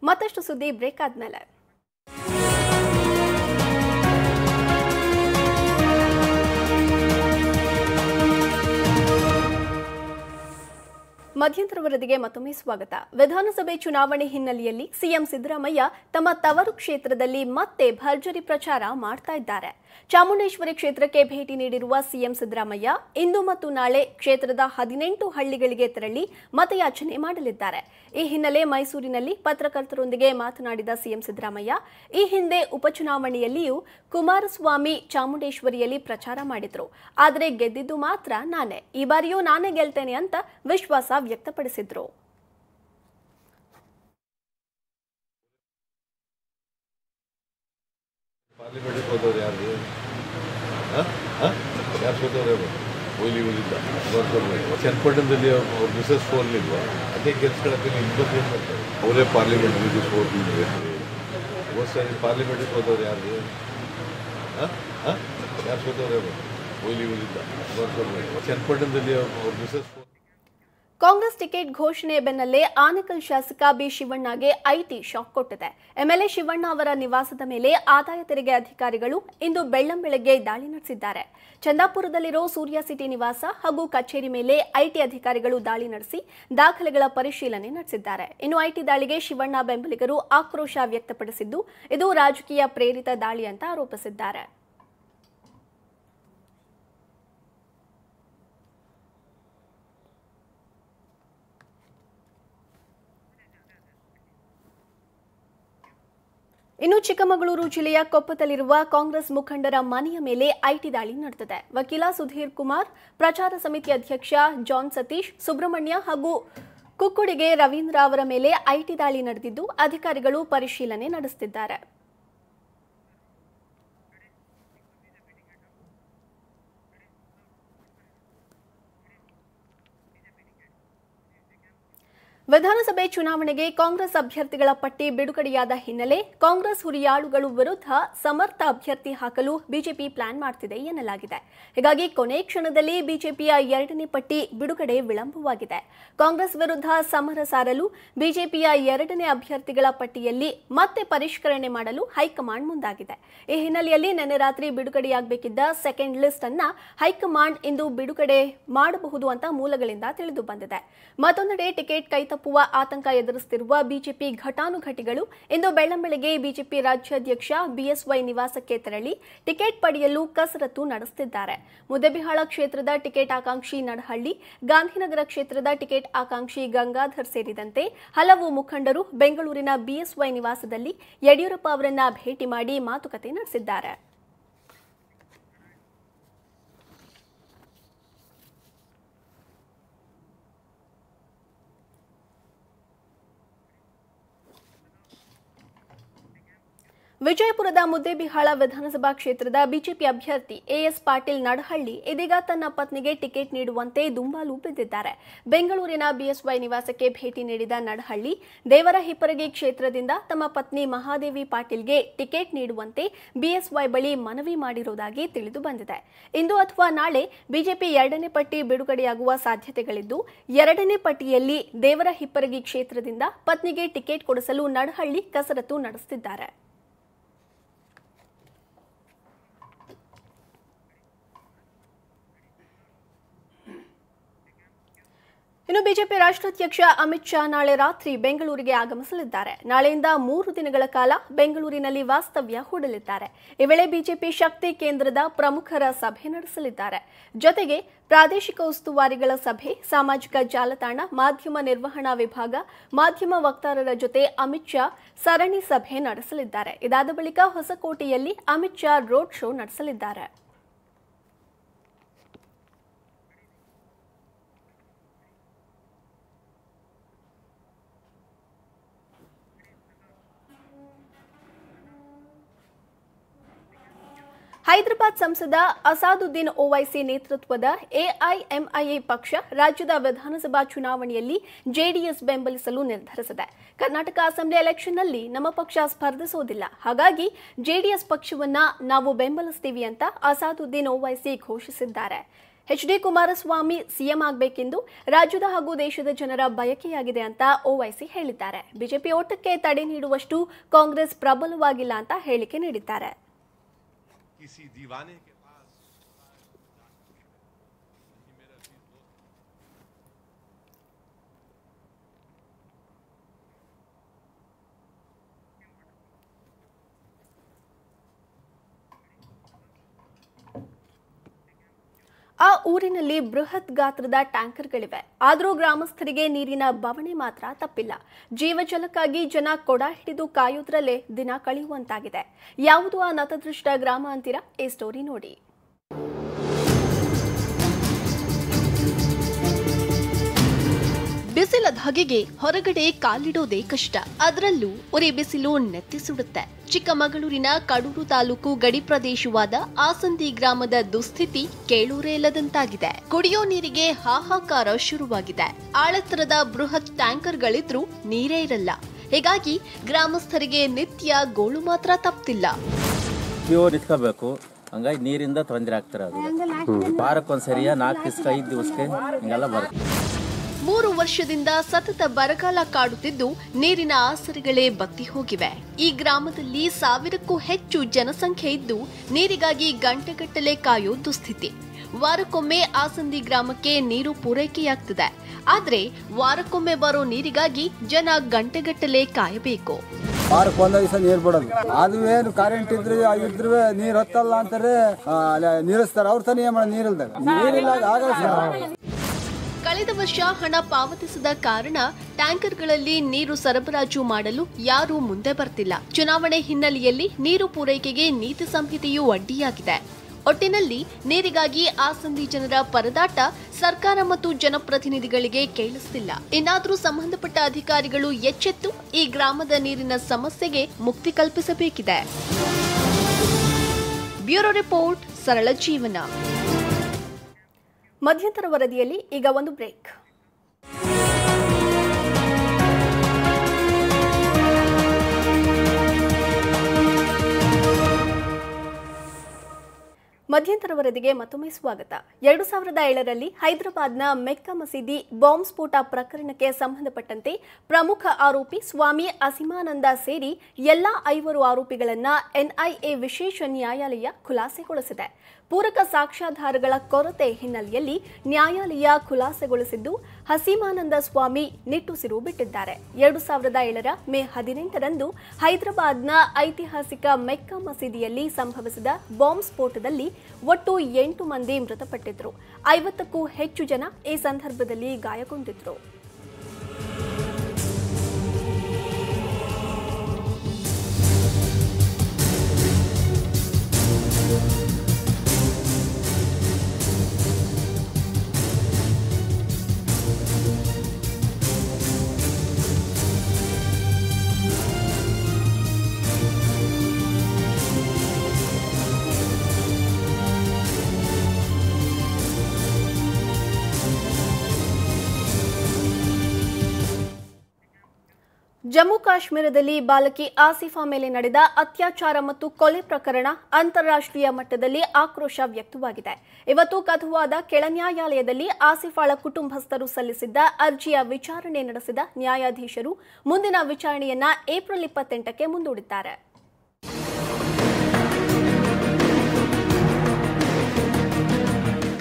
ಮತ್ತಷ್ಟು ಸುದ್ದಿ ಬ್ರೇಕ್ ಆದ್ಮೇಲೆ. ಮಧ್ಯಂತರ ವರದಿಗೆ ಮತ್ತೊಮ್ಮೆ ಸ್ವಾಗತ. ವಿಧಾನಸಭೆ ಚುನಾವಣೆ ಹಿನ್ನೆಲೆಯಲ್ಲಿ ಸಿಎಂ ಸಿದ್ದರಾಮಯ್ಯ ತಮ್ಮ ತವರು ಕ್ಷೇತ್ರದಲ್ಲಿ ಮತ್ತೆ ಭರ್ಜರಿ ಪ್ರಚಾರ ಮಾಡ್ತಾ ಇದ್ದಾರೆ. ಚಾಮುಂಡೇಶ್ವರಿ ಕ್ಷೇತ್ರಕ್ಕೆ ಭೇಟಿ ನೀಡಿರುವ ಸಿಎಂ ಸಿದ್ದರಾಮಯ್ಯ ಇಂದು ಮತ್ತು ನಾಳೆ ಕ್ಷೇತ್ರದ 18 ಹಳ್ಳಿಗಳಿಗೆ ತೆರಳಿ ಮತಯಾಚನೆ ಮಾಡಲಿದ್ದಾರೆ. ಈ ಹಿನ್ನೆಲೆ ಮೈಸೂರಿನಲ್ಲಿ ಪತ್ರಕರ್ತರೊಂದಿಗೆ ಮಾತನಾಡಿದ ಸಿಎಂ ಸಿದ್ದರಾಮಯ್ಯ, ಈ ಹಿಂದೆ ಉಪಚುನಾವಣೆಯಲ್ಲಿಯೂ ಕುಮಾರಸ್ವಾಮಿ ಚಾಮುಂಡೇಶ್ವರಿಯಲ್ಲಿ ಪ್ರಚಾರ ಮಾಡಿದ್ರು. ಆದರೆ ಗೆದ್ದಿದ್ದು ಮಾತ್ರ ನಾನೇ. ಈ ಬಾರಿಯೂ ನಾನೇ ಗೆಲ್ತೇನೆ ಅಂತ ವಿಶ್ವಾಸ ವ್ಯಕ್ತಪಡಿಸಿದ್ರು. ಚನ್ನಪಟ್ಟಣದಲ್ಲಿ ಅವ್ರ ಮಿಸಸ್ ಸೋಲಿಲ್ವಾ, ಅದೇ ಕೆಲಸಗಳಕ್ಕೆ ಇಬ್ಬರು ಏನು ಮಾಡ್ತಾರೆ. ಅವರೇ ಪಾರ್ಲಿಮೆಂಟ್ಗೆ ಸೋಲಿಲ್ಲ. ಹೋದ ಸಾರಿ ಪಾರ್ಲಿಮೆಂಟ್ಗೆ ಹೋದವ್ರು ಯಾರು ಸೋತವ್ರೆ ಕೊಹ್ಲಿಗಳಿಂದ. ಚನ್ನಪಟ್ಟಣದಲ್ಲಿ ಅವ್ರ ಮಿಸಸ್ ಕಾಂಗ್ರೆಸ್ ಟಿಕೆಟ್ ಘೋಷಣೆ ಬೆನ್ನಲ್ಲೇ ಆನೇಕಲ್ ಶಾಸಕ ಬಿ ಶಿವಣ್ಣಗೆ ಐಟಿ ಶಾಕ್ ಕೊಟ್ಟಿದೆ. ಎಂಎಲ್ಎ ಶಿವಣ್ಣ ಅವರ ನಿವಾಸದ ಮೇಲೆ ಆದಾಯ ತೆರಿಗೆ ಅಧಿಕಾರಿಗಳು ಇಂದು ಬೆಳ್ಳಂಬೆಳಗ್ಗೆ ದಾಳಿ ನಡೆಸಿದ್ದಾರೆ. ಚಂದಾಪುರದಲ್ಲಿರೋ ಸೂರ್ಯ ಸಿಟಿ ನಿವಾಸ ಹಾಗೂ ಕಚೇರಿ ಮೇಲೆ ಐಟಿ ಅಧಿಕಾರಿಗಳು ದಾಳಿ ನಡೆಸಿ ದಾಖಲೆಗಳ ಪರಿಶೀಲನೆ ನಡೆಸಿದ್ದಾರೆ. ಇನ್ನು ಐಟಿ ದಾಳಿಗೆ ಶಿವಣ್ಣ ಬೆಂಬಲಿಗರು ಆಕ್ರೋಶ ವ್ಯಕ್ತಪಡಿಸಿದ್ದು, ಇದು ರಾಜಕೀಯ ಪ್ರೇರಿತ ದಾಳಿ ಅಂತ ಆರೋಪಿಸಿದ್ದಾರೆ. ಇನ್ನು ಚಿಕ್ಕಮಗಳೂರು ಜಿಲ್ಲೆಯ ಕೊಪ್ಪದಲ್ಲಿರುವ ಕಾಂಗ್ರೆಸ್ ಮುಖಂಡರ ಮನೆಯ ಮೇಲೆ ಐಟಿ ದಾಳಿ ನಡೆದಿದೆ. ವಕೀಲ ಸುಧೀರ್ ಕುಮಾರ್, ಪ್ರಚಾರ ಸಮಿತಿ ಅಧ್ಯಕ್ಷ ಜಾನ್ ಸತೀಶ್, ಸುಬ್ರಹ್ಮಣ್ಯ ಹಾಗೂ ಕುಕ್ಕುಡಿಗೆ ರವೀಂದ್ರ ಅವರ ಮೇಲೆ ಐಟಿ ದಾಳಿ ನಡೆದಿದ್ದು, ಅಧಿಕಾರಿಗಳು ಪರಿಶೀಲನೆ ನಡೆಸುತ್ತಿದ್ದಾರೆ. ವಿಧಾನಸಭೆ ಚುನಾವಣೆಗೆ ಕಾಂಗ್ರೆಸ್ ಅಭ್ಯರ್ಥಿಗಳ ಪಟ್ಟಿ ಬಿಡುಗಡೆಯಾದ ಹಿನ್ನೆಲೆ ಕಾಂಗ್ರೆಸ್ ಹುರಿಯಾಳುಗಳು ವಿರುದ್ಧ ಸಮರ್ಥ ಅಭ್ಯರ್ಥಿ ಹಾಕಲು ಬಿಜೆಪಿ ಪ್ಲಾನ್ ಮಾಡ್ತಿದೆ ಎನ್ನಲಾಗಿದೆ. ಹೀಗಾಗಿ ಕೊನೆ ಕ್ಷಣದಲ್ಲಿ ಬಿಜೆಪಿಯ 2ನೇ ಪಟ್ಟಿ ಬಿಡುಗಡೆ ವಿಳಂಬವಾಗಿದೆ. ಕಾಂಗ್ರೆಸ್ ವಿರುದ್ಧ ಸಮರ ಸಾರಲು ಬಿಜೆಪಿಯ 2ನೇ ಅಭ್ಯರ್ಥಿಗಳ ಪಟ್ಟಿಯಲ್ಲಿ ಮತ್ತೆ ಪರಿಷ್ಕರಣೆ ಮಾಡಲು ಹೈಕಮಾಂಡ್ ಮುಂದಾಗಿದೆ. ಈ ಹಿನ್ನೆಲೆಯಲ್ಲಿ ನಿನ್ನೆ ರಾತ್ರಿ ಬಿಡುಗಡೆಯಾಗಬೇಕಿದ್ದ ಸೆಕೆಂಡ್ ಲಿಸ್ಟ್ ಅನ್ನ ಹೈಕಮಾಂಡ್ ಇಂದು ಬಿಡುಗಡೆ ಮಾಡಬಹುದು ಅಂತ ಮೂಲಗಳಿಂದ ತಿಳಿದು ಬಂದಿದೆ. ಮತ್ತೊಂದೆಡೆ ಟಿಕೆಟ್ ಕೈತಪ್ಪುವ ಆತಂಕ ಎದುರಿಸುತ್ತಿರುವ ಬಿಜೆಪಿ ಘಟಾನುಘಟಿಗಳು ಇಂದು ಬೆಳ್ಳಂಬೆಳಗ್ಗೆ ಬಿಜೆಪಿ ರಾಜ್ಯಾಧ್ಯಕ್ಷ ಬಿಎಸ್ವೈ ನಿವಾಸಕ್ಕೆ ತೆರಳಿ ಟಿಕೆಟ್ ಪಡೆಯಲು ಕಸರತ್ತು ನಡೆಸುತ್ತಿದ್ದಾರೆ. ಮುದ್ದೇಬಿಹಾಳ ಕ್ಷೇತ್ರದ ಟಿಕೆಟ್ ಆಕಾಂಕ್ಷಿ ನಡಹಳ್ಳಿ, ಗಾಂಧಿನಗರ ಕ್ಷೇತ್ರದ ಟಿಕೆಟ್ ಆಕಾಂಕ್ಷಿ ಗಂಗಾಧರ್ ಸೇರಿದಂತೆ ಹಲವು ಮುಖಂಡರು ಬೆಂಗಳೂರಿನ ಬಿಎಸ್ವೈ ನಿವಾಸದಲ್ಲಿ ಯಡಿಯೂರಪ್ಪ ಅವರನ್ನ ಭೇಟಿ ಮಾಡಿ ಮಾತುಕತೆ ನಡೆಸಿದ್ದಾರೆ. ವಿಜಯಪುರದ ಮುದ್ದೇಬಿಹಾಳ ವಿಧಾನಸಭಾ ಕ್ಷೇತ್ರದ ಬಿಜೆಪಿ ಅಭ್ಯರ್ಥಿ ಎಎಸ್ ಪಾಟೀಲ್ ನಡಹಳ್ಳಿ ಇದೀಗ ತನ್ನ ಪತ್ನಿಗೆ ಟಿಕೆಟ್ ನೀಡುವಂತೆ ದುಂಬಾಲು ಬಿದ್ದಿದ್ದಾರೆ. ಬೆಂಗಳೂರಿನ ಬಿಎಸ್ವೈ ನಿವಾಸಕ್ಕೆ ಭೇಟಿ ನೀಡಿದ ನಡಹಳ್ಳಿ, ದೇವರ ಹಿಪ್ಪರಗಿ ಕ್ಷೇತ್ರದಿಂದ ತಮ್ಮ ಪತ್ನಿ ಮಹಾದೇವಿ ಪಾಟೀಲ್ಗೆ ಟಿಕೆಟ್ ನೀಡುವಂತೆ ಬಿಎಸ್ವೈ ಬಳಿ ಮನವಿ ಮಾಡಿರುವುದಾಗಿ ತಿಳಿದು ಬಂದಿದೆ. ಇಂದು ಅಥವಾ ನಾಳೆ ಬಿಜೆಪಿ 2ನೇ ಪಟ್ಟಿ ಬಿಡುಗಡೆಯಾಗುವ ಸಾಧ್ಯತೆಗಳಿದ್ದು, 2ನೇ ಪಟ್ಟಿಯಲ್ಲಿ ದೇವರ ಹಿಪ್ಪರಗಿ ಕ್ಷೇತ್ರದಿಂದ ಪತ್ನಿಗೆ ಟಿಕೆಟ್ ಕೊಡಿಸಲು ನಡಹಳ್ಳಿ ಕಸರತ್ತು ನಡೆಸುತ್ತಿದ್ದಾರೆ. ಇನ್ನು ಬಿಜೆಪಿ ರಾಷ್ಟ್ರಾಧ್ಯಕ್ಷ ಅಮಿತ್ ಶಾ ನಾಳೆ ರಾತ್ರಿ ಬೆಂಗಳೂರಿಗೆ ಆಗಮಿಸಲಿದ್ದಾರೆ. ನಾಳೆಯಿಂದ 3 ದಿನಗಳ ಕಾಲ ಬೆಂಗಳೂರಿನಲ್ಲಿ ವಾಸ್ತವ್ಯ ಹೂಡಲಿದ್ದಾರೆ. ಈ ವೇಳೆ ಬಿಜೆಪಿ ಶಕ್ತಿ ಕೇಂದ್ರದ ಪ್ರಮುಖರ ಸಭೆ ನಡೆಸಲಿದ್ದಾರೆ. ಜೊತೆಗೆ ಪ್ರಾದೇಶಿಕ ಉಸ್ತುವಾರಿಗಳ ಸಭೆ, ಸಾಮಾಜಿಕ ಜಾಲತಾಣ, ಮಾಧ್ಯಮ ನಿರ್ವಹಣಾ ವಿಭಾಗ, ಮಾಧ್ಯಮ ವಕ್ತಾರರ ಜೊತೆ ಅಮಿತ್ ಶಾ ಸರಣಿ ಸಭೆ ನಡೆಸಲಿದ್ದಾರೆ. ಇದಾದ ಬಳಿಕ ಹೊಸಕೋಟೆಯಲ್ಲಿ ಅಮಿತ್ ಶಾ ರೋಡ್ ಶೋ ನಡೆಸಲಿದ್ದಾರೆ. ಹೈದರಾಬಾದ್ ಸಂಸದ ಅಸಾದುದ್ದೀನ್ ಓವೈಸಿ ನೇತೃತ್ವದ ಎಐಎಂಐಎ ಪಕ್ಷ ರಾಜ್ಯದ ವಿಧಾನಸಭಾ ಚುನಾವಣೆಯಲ್ಲಿ ಜೆಡಿಎಸ್ ಬೆಂಬಲಿಸಲು ನಿರ್ಧರಿಸಿದೆ. ಕರ್ನಾಟಕ ಅಸೆಂಬ್ಲಿ ಎಲೆಕ್ಷನ್ನಲ್ಲಿ ನಮ್ಮ ಪಕ್ಷ ಸ್ಪರ್ಧಿಸುವುದಿಲ್ಲ, ಹಾಗಾಗಿ ಜೆಡಿಎಸ್ ಪಕ್ಷವನ್ನ ನಾವು ಬೆಂಬಲಿಸ್ತೀವಿ ಅಂತ ಅಸಾದುದ್ದೀನ್ ಓವೈಸಿ ಘೋಷಿಸಿದ್ದಾರೆ. ಎಚ್ಡಿ ಕುಮಾರಸ್ವಾಮಿ ಸಿಎಂ ಆಗಬೇಕೆಂದು ರಾಜ್ಯದ ಹಾಗೂ ದೇಶದ ಜನರ ಬಯಕೆಯಾಗಿದೆ ಅಂತ ಓವೈಸಿ ಹೇಳಿದ್ದಾರೆ. ಬಿಜೆಪಿ ಓಟಕ್ಕೆ ತಡೆ ನೀಡುವಷ್ಟು ಕಾಂಗ್ರೆಸ್ ಪ್ರಬಲವಾಗಿಲ್ಲ ಅಂತ ಹೇಳಿಕೆ ನೀಡಿದ್ದಾರೆ. किसी दीवाने के पास ಊರಿನಲ್ಲಿ ಬೃಹತ್ ಗಾತ್ರದ ಟ್ಯಾಂಕರ್ಗಳಿವೆ. ಆದರೂ ಗ್ರಾಮಸ್ಥರಿಗೆ ನೀರಿನ ಬವಣೆ ಮಾತ್ರ ತಪ್ಪಿಲ್ಲ. ಜೀವಜಲಕ್ಕಾಗಿ ಜನ ಕೊಡ ಹಿಡಿದು ಕಾಯುವುದರಲ್ಲೇ ದಿನ ಕಳೆಯುವಂತಾಗಿದೆ. ಯಾವುದು ಆ ನತದೃಷ್ಟ ಗ್ರಾಮ ಅಂತೀರಾ? ಈ ಸ್ಟೋರಿ ನೋಡಿ. ಬಿಸಿಲ ಧಗೆಗೆ ಹೊರಗಡೆ ಕಾಲಿಡೋದೇ ಕಷ್ಟ. ಅದರಲ್ಲೂ ಉರಿ ಬಿಸಿಲು ನೆತ್ತಿ ಸುಡುತ್ತೆ. ಚಿಕ್ಕಮಗಳೂರಿನ ಕಡೂರು ತಾಲೂಕು ಗಡಿ ಪ್ರದೇಶವಾದ ಆಸಂದಿ ಗ್ರಾಮದ ದುಸ್ಥಿತಿ ಕೇಳೂರೇ ಇಲ್ಲದಂತಾಗಿದೆ. ಕುಡಿಯೋ ನೀರಿಗೆ ಹಾಹಾಕಾರ ಶುರುವಾಗಿದೆ. ಆಳೆತ್ತರದ ಬೃಹತ್ ಟ್ಯಾಂಕರ್ಗಳಿದ್ರೂ ನೀರೇ ಇರಲ್ಲ. ಹೀಗಾಗಿ ಗ್ರಾಮಸ್ಥರಿಗೆ ನಿತ್ಯ ಗೋಳು ಮಾತ್ರ ತಪ್ಪಿಲ್ಲ. ನಿಂತ್ಕೋಬೇಕು, ಹಂಗಾಗಿ ನೀರಿಂದ ತೊಂದರೆ ಆಗ್ತಿರೋದು. ವಾರಕ್ಕೊಂದ್ಸರಿಯ 4 ದಿವಸ 5 ದಿವಸಕ್ಕೆ ಹಿಂಗೆಲ್ಲ ಬರುತ್ತೆ. 3 ವರ್ಷದಿಂದ ಸತತ ಬರಗಾಲ ಕಾಡುತ್ತಿದ್ದು ನೀರಿನ ಆಸರೆಗಳೇ ಬತ್ತಿ ಹೋಗಿವೆ. ಈ ಗ್ರಾಮದಲ್ಲಿ 1000ಕ್ಕೂ ಹೆಚ್ಚು ಜನಸಂಖ್ಯೆ ಇದ್ದು ನೀರಿಗಾಗಿ ಗಂಟೆಗಟ್ಟಲೆ ಕಾಯೋ ದುಸ್ಥಿತಿ. ವಾರಕ್ಕೊಮ್ಮೆ ಆಸಂದಿ ಗ್ರಾಮಕ್ಕೆ ನೀರು ಪೂರೈಕೆಯಾಗ್ತದೆ. ಆದ್ರೆ ವಾರಕ್ಕೊಮ್ಮೆ ಬರೋ ನೀರಿಗಾಗಿ ಜನ ಗಂಟೆಗಟ್ಟಲೆ ಕಾಯಬೇಕು. ವಾರಕ್ಕೊಂದ ದಿವಸ ನೀರು ಬಿಡೋದು. ಅದು ಏನು ಕರೆಂಟ್ ಇದ್ರೆ ನೀರು ಹತ್ತಲ್ಲ ಅಂತಾರೆ, ನೀರಿಸ್ತಾರೆ. ಅವ್ರ ತಾನೇ ಏನ್ ಮಾಡೋದು? ನೀರಿಲ್ಲ ಆಗಲ್ಲ. ಕಳೆದ ವರ್ಷ ಹಣ ಪಾವತಿಸದ ಕಾರಣ ಟ್ಯಾಂಕರ್ಗಳಲ್ಲಿ ನೀರು ಸರಬರಾಜು ಮಾಡಲು ಯಾರೂ ಮುಂದೆ ಬರ್ತಿಲ್ಲ. ಚುನಾವಣೆ ಹಿನ್ನೆಲೆಯಲ್ಲಿ ನೀರು ಪೂರೈಕೆಗೆ ನೀತಿ ಸಂಹಿತೆಯೂ ಅಡ್ಡಿಯಾಗಿದೆ. ಒಟ್ಟಿನಲ್ಲಿ ನೀರಿಗಾಗಿ ಆಸಂದಿ ಜನರ ಪರದಾಟ ಸರ್ಕಾರ ಮತ್ತು ಜನಪ್ರತಿನಿಧಿಗಳಿಗೆ ಕೇಳಿಸ್ತಿಲ್ಲ. ಇನ್ನಾದರೂ ಸಂಬಂಧಪಟ್ಟ ಅಧಿಕಾರಿಗಳು ಎಚ್ಚೆತ್ತು ಈ ಗ್ರಾಮದ ನೀರಿನ ಸಮಸ್ಯೆಗೆ ಮುಕ್ತಿ ಕಲ್ಪಿಸಬೇಕಿದೆ. ಬ್ಯೂರೋ ರಿಪೋರ್ಟ್, ಸರಳ ಜೀವನ. ಮಧ್ಯಂತರ ವರದಿಯಲ್ಲಿ ಈಗ ಒಂದು ಬ್ರೇಕ್. ಮಧ್ಯಂತರ ವರದಿಗೆ ಮತ್ತೊಮ್ಮೆ ಸ್ವಾಗತ. 2007ರಲ್ಲಿ ಹೈದರಾಬಾದ್ನ ಮೆಕ್ಕಾ ಮಸೀದಿ ಬಾಂಬ್ ಸ್ಫೋಟ ಪ್ರಕರಣಕ್ಕೆ ಸಂಬಂಧಪಟ್ಟಂತೆ ಪ್ರಮುಖ ಆರೋಪಿ ಸ್ವಾಮಿ ಅಸೀಮಾನಂದ ಸೇರಿ ಎಲ್ಲಾ 5 ಆರೋಪಿಗಳನ್ನು ಎನ್ಐಎ ವಿಶೇಷ ನ್ಯಾಯಾಲಯ ಖುಲಾಸೆಗೊಳಿಸಿದೆ. ಪೂರಕ ಸಾಕ್ಷ್ಯಾಧಾರಗಳ ಕೊರತೆ ಹಿನ್ನೆಲೆಯಲ್ಲಿ ನ್ಯಾಯಾಲಯ ಖುಲಾಸೆಗೊಳಿಸಿದ್ದು ಹಸೀಮಾನಂದ ಸ್ವಾಮಿ ನಿಟ್ಟುಸಿರು ಬಿಟ್ಟಿದ್ದಾರೆ. 2007ರ ಮೇ 18ರಂದು ಹೈದರಾಬಾದ್ನ ಐತಿಹಾಸಿಕ ಮೆಕ್ಕಾ ಮಸೀದಿಯಲ್ಲಿ ಸಂಭವಿಸಿದ ಬಾಂಬ್ ಸ್ಫೋಟದಲ್ಲಿ ಒಟ್ಟು 8 ಮಂದಿ ಮೃತಪಟ್ಟಿದ್ರು. 50ಕ್ಕೂ ಹೆಚ್ಚು ಜನ ಈ ಸಂದರ್ಭದಲ್ಲಿ ಗಾಯಗೊಂಡಿದ್ರು. ಜಮ್ಮು ಕಾಶ್ಮೀರದಲ್ಲಿ ಬಾಲಕಿ ಆಸಿಫಾ ಮೇಲೆ ನಡೆದ ಅತ್ಯಾಚಾರ ಮತ್ತು ಕೊಲೆ ಪ್ರಕರಣ ಅಂತಾರಾಷ್ಟ್ರೀಯ ಮಟ್ಟದಲ್ಲಿ ಆಕ್ರೋಶ ವ್ಯಕ್ತವಾಗಿದೆ. ಇವತ್ತು ಕಥುವಾದ ಕೆಳ ನ್ಯಾಯಾಲಯದಲ್ಲಿ ಆಸಿಫಾಳ ಕುಟುಂಬಸ್ಥರು ಸಲ್ಲಿಸಿದ್ದ ಅರ್ಜಿಯ ವಿಚಾರಣೆ ನಡೆಸಿದ ನ್ಯಾಯಾಧೀಶರು ಮುಂದಿನ ವಿಚಾರಣೆಯನ್ನ ಏಪ್ರಿಲ್ 28ಕ್ಕೆ ಮುಂದೂಡಿದ್ದಾರೆ.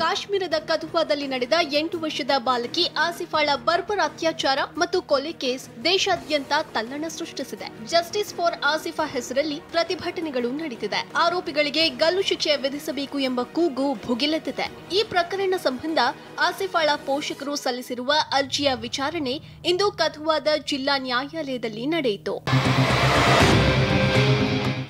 ಕಾಶ್ಮೀರದ ಕಥುವಾದಲ್ಲಿ ನಡೆದ 8 ವರ್ಷದ ಬಾಲಕಿ ಆಸಿಫಾಳ ಬರ್ಬರ ಅತ್ಯಾಚಾರ ಮತ್ತು ಕೊಲೆ ಕೇಸ್ ದೇಶಾದ್ಯಂತ ತಲ್ಲಣ ಸೃಷ್ಟಿಸಿದೆ. ಜಸ್ಟಿಸ್ ಫಾರ್ ಆಸಿಫಾ ಹೆಸರಲ್ಲಿ ಪ್ರತಿಭಟನೆಗಳು ನಡೆದಿದೆ. ಆರೋಪಿಗಳಿಗೆ ಗಲ್ಲು ಶಿಕ್ಷೆ ವಿಧಿಸಬೇಕು ಎಂಬ ಕೂಗು ಭುಗಿಲೆದ್ದಿದೆ. ಈ ಪ್ರಕರಣ ಸಂಬಂಧ ಆಸಿಫಾಳ ಪೋಷಕರು ಸಲ್ಲಿಸಿರುವ ಅರ್ಜಿಯ ವಿಚಾರಣೆ ಇಂದು ಕಥುವಾದ ಜಿಲ್ಲಾ ನ್ಯಾಯಾಲಯದಲ್ಲಿ ನಡೆಯಿತು.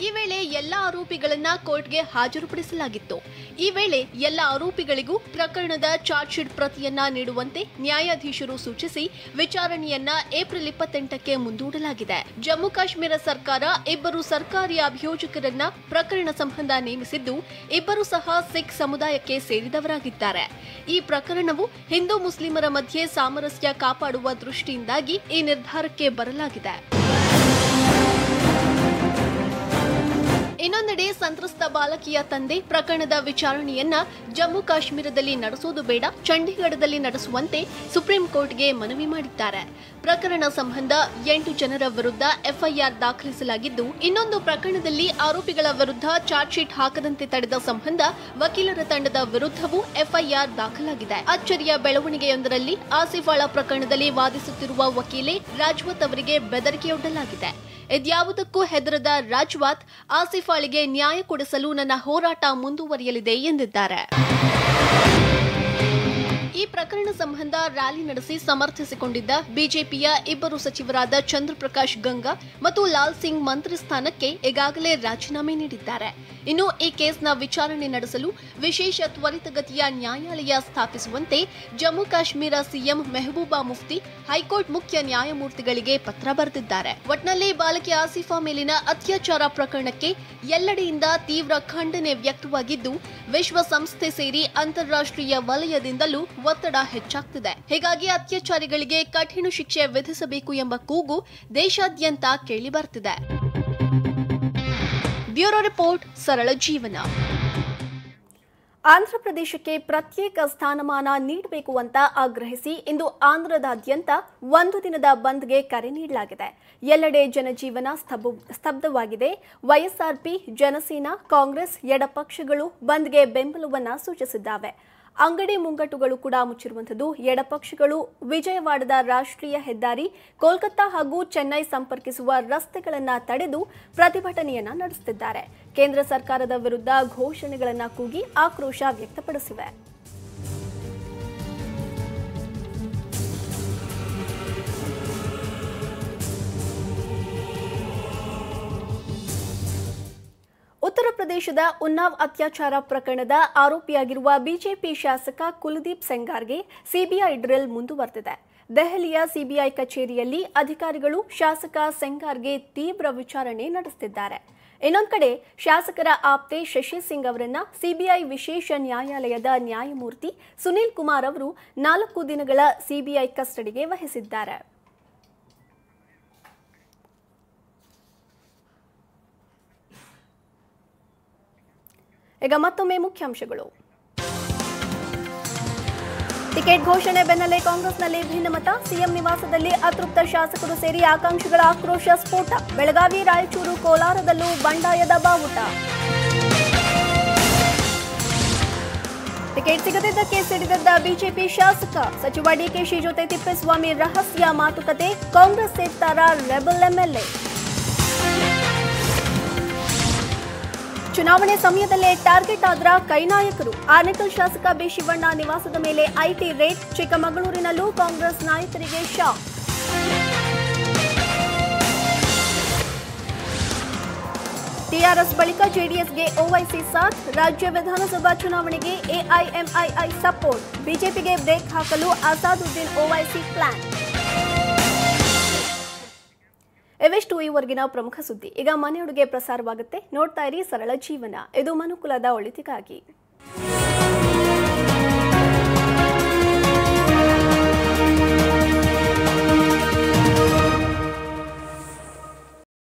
ಈ ವೇಳೆ ಎಲ್ಲ ಆರೋಪಿಗಳನ್ನ ಕೋರ್ಟ್ಗೆ ಹಾಜರುಪಡಿಸಲಾಗಿತ್ತು. ಈ ವೇಳೆ ಎಲ್ಲ ಆರೋಪಿಗಳಿಗೂ ಪ್ರಕರಣದ ಚಾರ್ಜ್ ಶೀಟ್ ಪ್ರತಿಯನ್ನ ನೀಡುವಂತೆ ನ್ಯಾಯಾಧೀಶರು ಸೂಚಿಸಿ ವಿಚಾರಣೆಯನ್ನ ಏಪ್ರಿಲ್ 28ಕ್ಕೆ ಮುಂದೂಡಲಾಗಿದೆ. ಜಮ್ಮು ಕಾಶ್ಮೀರ ಸರ್ಕಾರ 2 ಸರ್ಕಾರಿ ಅಭಿಯೋಜಕರನ್ನ ಪ್ರಕರಣ ಸಂಬಂಧ ನೇಮಿಸಿದ್ದು, ಇಬ್ಬರು ಸಹ ಸಿಖ್ ಸಮುದಾಯಕ್ಕೆ ಸೇರಿದವರಾಗಿದ್ದಾರೆ. ಈ ಪ್ರಕರಣವು ಹಿಂದೂ ಮುಸ್ಲಿಮರ ಮಧ್ಯೆ ಸಾಮರಸ್ಯ ಕಾಪಾಡುವ ದೃಷ್ಟಿಯಿಂದಾಗಿ ಈ ನಿರ್ಧಾರಕ್ಕೆ ಬರಲಾಗಿದೆ. ಇನ್ನೊಂದೆಡೆ ಸಂತ್ರಸ್ತ ಬಾಲಕಿಯ ತಂದೆ ಪ್ರಕರಣದ ವಿಚಾರಣೆಯನ್ನ ಜಮ್ಮು ಕಾಶ್ಮೀರದಲ್ಲಿ ನಡೆಸೋದು ಬೇಡ, ಚಂಡೀಗಢದಲ್ಲಿ ನಡೆಸುವಂತೆ ಸುಪ್ರೀಂ ಕೋರ್ಟ್ಗೆ ಮನವಿ ಮಾಡಿದ್ದಾರೆ. ಪ್ರಕರಣ ಸಂಬಂಧ 8 ಜನರ ವಿರುದ್ಧ ಎಫ್ಐಆರ್ ದಾಖಲಿಸಲಾಗಿದ್ದು, ಇನ್ನೊಂದು ಪ್ರಕರಣದಲ್ಲಿ ಆರೋಪಿಗಳ ವಿರುದ್ಧ ಚಾರ್ಜ್ ಶೀಟ್ ಹಾಕದಂತೆ ತಡೆದ ಸಂಬಂಧ ವಕೀಲರ ತಂಡದ ವಿರುದ್ಧವೂ ಎಫ್ಐಆರ್ ದಾಖಲಾಗಿದೆ. ಅಚ್ಚರಿಯ ಬೆಳವಣಿಗೆಯೊಂದರಲ್ಲಿ ಆಸಿಫಾಳ ಪ್ರಕರಣದಲ್ಲಿ ವಾದಿಸುತ್ತಿರುವ ವಕೀಲೆ ರಾಜ್ವತ್ ಅವರಿಗೆ ಬೆದರಿಕೆಯೊಡ್ಡಲಾಗಿದೆ. ಇದ್ಯಾವುದಕ್ಕೂ ಹೆದರದ ರಾಜ್ವತ್ ಆಸಿಫಾಳಿಗೆ ನ್ಯಾಯ ಕೊಡಿಸಲು ನನ್ನ ಹೋರಾಟ ಮುಂದುವರಿಯಲಿದೆ ಎಂದಿದ್ದಾರೆ. ಈ ಪ್ರಕರಣ ಸಂಬಂಧ ರ್ಯಾಲಿ ನಡೆಸಿ ಸಮರ್ಥಿಸಿಕೊಂಡಿದ್ದ ಬಿಜೆಪಿಯ ಇಬ್ಬರು ಸಚಿವರಾದ ಚಂದ್ರಪ್ರಕಾಶ್ ಗಂಗಾ ಮತ್ತು ಲಾಲ್ ಸಿಂಗ್ ಮಂತ್ರಿ ಸ್ಥಾನಕ್ಕೆ ಈಗಾಗಲೇ ರಾಜೀನಾಮೆ ನೀಡಿದ್ದಾರೆ. ಇನ್ನು ಈ ಕೇಸ್ನ ವಿಚಾರಣೆ ನಡೆಸಲು ವಿಶೇಷ ತ್ವರಿತಗತಿಯ ನ್ಯಾಯಾಲಯ ಸ್ಥಾಪಿಸುವಂತೆ ಜಮ್ಮು ಕಾಶ್ಮೀರ ಸಿಎಂ ಮೆಹಬೂಬಾ ಮುಫ್ತಿ ಹೈಕೋರ್ಟ್ ಮುಖ್ಯ ನ್ಯಾಯಮೂರ್ತಿಗಳಿಗೆ ಪತ್ರ ಬರೆದಿದ್ದಾರೆ. ಒಟ್ನಲ್ಲಿ ಬಾಲಕಿ ಆಸಿಫಾ ಮೇಲಿನ ಅತ್ಯಾಚಾರ ಪ್ರಕರಣಕ್ಕೆ ಎಲ್ಲೆಡೆಯಿಂದ ತೀವ್ರ ಖಂಡನೆ ವ್ಯಕ್ತವಾಗಿದ್ದು, ವಿಶ್ವಸಂಸ್ಥೆ ಸೇರಿ ಅಂತಾರಾಷ್ಟ್ರೀಯ ವಲಯದಿಂದಲೂ ಒತ್ತಡ ಹೆಚ್ಚಾಗ್ತಿದೆ. ಹೀಗಾಗಿ ಅತ್ಯಾಚಾರಿಗಳಿಗೆ ಕಠಿಣ ಶಿಕ್ಷೆ ವಿಧಿಸಬೇಕು ಎಂಬ ಕೂಗು ದೇಶಾದ್ಯಂತ ಕೇಳಿಬರ್ತಿದೆ. ಬ್ಯೂರೋ ರಿಪೋರ್ಟ್, ಸರಳ ಜೀವನ. ಆಂಧ್ರಪ್ರದೇಶಕ್ಕೆ ಪ್ರತ್ಯೇಕ ಸ್ಥಾನಮಾನ ನೀಡಬೇಕು ಅಂತ ಆಗ್ರಹಿಸಿ ಇಂದು ಆಂಧ್ರದಾದ್ಯಂತ ಒಂದು ದಿನದ ಬಂದ್ಗೆ ಕರೆ ನೀಡಲಾಗಿದೆ. ಎಲ್ಲೆಡೆ ಜನಜೀವನ ಸ್ತಬ್ಧವಾಗಿದೆ. ವೈಎಸ್ಆರ್ಪಿ, ಜನಸೇನಾ, ಕಾಂಗ್ರೆಸ್ ಎಡಪಕ್ಷಗಳು ಬಂದ್ಗೆ ಬೆಂಬಲವನ್ನ ಸೂಚಿಸಿದ್ದಾವೆ. ಅಂಗಡಿ ಮುಂಗಟ್ಟುಗಳು ಕೂಡ ಮುಚ್ಚಿರುವಂಥದ್ದು. ಎಡಪಕ್ಷಗಳು ವಿಜಯವಾಡದ ರಾಷ್ಟ್ರೀಯ ಹೆದ್ದಾರಿ, ಕೋಲ್ಕತ್ತಾ ಹಾಗೂ ಚೆನ್ನೈ ಸಂಪರ್ಕಿಸುವ ರಸ್ತೆಗಳನ್ನು ತಡೆದು ಪ್ರತಿಭಟನೆಯನ್ನ ನಡೆಸುತ್ತಿದ್ದಾರೆ. ಕೇಂದ್ರ ಸರ್ಕಾರದ ವಿರುದ್ಧ ಘೋಷಣೆಗಳನ್ನು ಕೂಗಿ ಆಕ್ರೋಶ ವ್ಯಕ್ತಪಡಿಸಿವೆ. ಉತ್ತರ ಪ್ರದೇಶದ ಉನ್ನಾವ್ ಅತ್ಯಾಚಾರ ಪ್ರಕರಣದ ಆರೋಪಿಯಾಗಿರುವ ಬಿಜೆಪಿ ಶಾಸಕ ಕುಲದೀಪ್ ಸೆಂಗಾರ್ಗೆ ಸಿಬಿಐ ಡ್ರಿಲ್ ಮುಂದುವರೆದಿದೆ. ದೆಹಲಿಯ ಸಿಬಿಐ ಕಚೇರಿಯಲ್ಲಿ ಅಧಿಕಾರಿಗಳು ಶಾಸಕ ಸೆಂಗಾರ್ಗೆ ತೀವ್ರ ವಿಚಾರಣೆ ನಡೆಸುತ್ತಿದ್ದಾರೆ. ಇನ್ನೊಂದು ಕಡೆ ಶಾಸಕರ ಆಪ್ತೆ ಶಶಿ ಸಿಂಗ್ ಅವರನ್ನ ಸಿಬಿಐ ವಿಶೇಷ ನ್ಯಾಯಾಲಯದ ನ್ಯಾಯಮೂರ್ತಿ ಸುನೀಲ್ ಕುಮಾರ್ ಅವರು 4 ದಿನಗಳ ಸಿಬಿಐ ಕಸ್ಟಡಿಗೆ ವಹಿಸಿದ್ದಾರೆ. ಈಗ ಮತ್ತೊಮ್ಮೆ ಮುಖ್ಯಾಂಶಗಳು. ಟಿಕೆಟ್ ಘೋಷಣೆ ಬೆನ್ನಲ್ಲೇ ಕಾಂಗ್ರೆಸ್ನಲ್ಲಿ ಭಿನ್ನಮತ. ಸಿಎಂ ನಿವಾಸದಲ್ಲಿ ಅತೃಪ್ತ ಶಾಸಕರು ಸೇರಿ ಆಕಾಂಕ್ಷಿಗಳ ಆಕ್ರೋಶ ಸ್ಫೋಟ. ಬೆಳಗಾವಿ, ರಾಯಚೂರು, ಕೋಲಾರದಲ್ಲೂ ಬಂಡಾಯದ ಬಾವುಟ. ಟಿಕೆಟ್ ಸಿಗದಿದ್ದಕ್ಕೆ ಸಿಡಿದದ್ದ ಬಿಜೆಪಿ ಶಾಸಕ. ಸಚಿವ ಡಿಕೆಶಿ ಜೊತೆ ತಿಪ್ಪೇಸ್ವಾಮಿ ರಹಸ್ಯ ಮಾತುಕತೆ. ಕಾಂಗ್ರೆಸ್ ಸೇರ್ತಾರ ರೆಬಲ್ ಎಂಎಲ್ಎ. ಚುನಾವಣೆ ಸಮಯದಲ್ಲೇ ಟಾರ್ಗೆಟ್ ಆದ್ರ ಕೈನಾಯಕರು. ಆನೇಕಲ್ ಶಾಸಕ ಬಿ ಶಿವಣ್ಣ ನಿವಾಸದ ಮೇಲೆ ಐಟಿ ರೇಡ್. ಚಿಕ್ಕಮಗಳೂರಿನಲ್ಲೂ ಕಾಂಗ್ರೆಸ್ ನಾಯಕರಿಗೆ ಶಾಕ್. ಟಿಆರ್ಎಸ್ ಬಳಿಕ ಜೆಡಿಎಸ್ಗೆ ಓವೈಸಿ ಸಾಥ್. ರಾಜ್ಯ ವಿಧಾನಸಭಾ ಚುನಾವಣೆಗೆ ಎಐಎಂಐಐ ಸಪೋರ್ಟ್. ಬಿಜೆಪಿಗೆ ಬ್ರೇಕ್ ಹಾಕಲು ಅಸಾದುದ್ದೀನ್ ಓವೈಸಿ ಪ್ಲಾನ್. ಇವೆಷ್ಟು ಈವರೆಗಿನ ಪ್ರಮುಖ ಸುದ್ದಿ. ಈಗ ಮನೆಯೊಳಗೆ ಪ್ರಸಾರವಾಗುತ್ತೆ. ನೋಡ್ತಾ ಇರಿ ಸರಳ ಜೀವನ. ಇದು ಮನುಕುಲದ ಒಳಿತಿಗಾಗಿ.